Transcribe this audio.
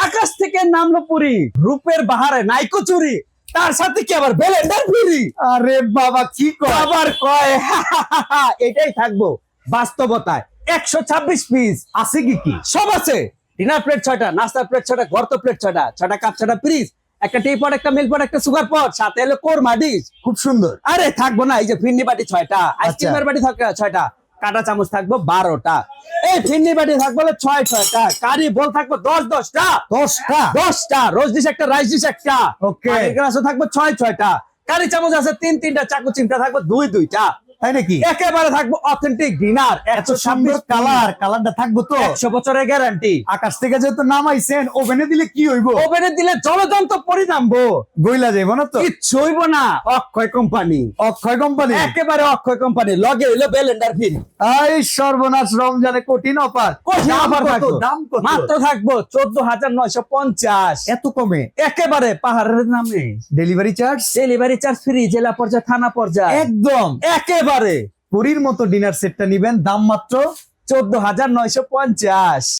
আকাশ থেকে নামলো পুরি, রূপের বাহারে নাইকো চুরি, তার সাথে কি আবার ব্লেন্ডার ফ্রি। আরে বাবা কি কয়, আবার কয় এটাই থাকবো বাস্তবতায়। 126 পিস আছে কি কি? সব আছে। ডিনার প্লেট 6টা, নাস্তার প্লেট 6টা, গর্ত প্লেট 6টা, 6টা কাপ 6টা পিস, একটা টি পট, একটা মিল্ক পট, একটা সুগার পট, সাথে এলো কোরমা ডিশ। খুব সুন্দর। আরে থাকবো না এই যে ফিন্নি বাটি 6টা, আইসক্রিমের বাটি থাকবে 6টা, কাঁটা চামচ থাকবো 12টা, এই ফিন্নি বাটি থাকবো 6টা, কারি বল থাকবো 10টা, 10টা, রোজ ডিশ একটা, রাইস ডিশ একটা, ওকে। পানির গ্লাসও থাকবো 6টা, কারি চামচ আছে 3টা, চাকু চিমটা থাকবো 2টা। তাই নাকি? একেবারে থাকবো অথেন্টিক ডিনার। এত সুন্দর কালারটা থাকবো তো। 100 বছরের গ্যারান্টি। আকাশ থেকে যেহেতু নামাইছেন, ওভেনে দিলে কি হইব? ওভেনে দিলে জলযন্ত্র পরিনামবো, গইলা যাইব না তো? কিচ্ছু হইব না। অক্ষয় কোম্পানি, অক্ষয় কোম্পানি। একেবারে অক্ষয় কোম্পানি, লগে হইলো ব্লেন্ডার ফ্রি। এই সর্বনাশ, রমজানে কঠিন অফার। দাম কত? মাত্র থাকবো 14,950। এত কমে? একেবারে পাহাড়ের নামে। Delivery charge delivery charge free, জেলা পর্যায়ে, থানা পর্যায়ে, একদম। একেবারে পুরীর মতো ডিনার সেটটা নিবেন, দাম মাত্র 14,950।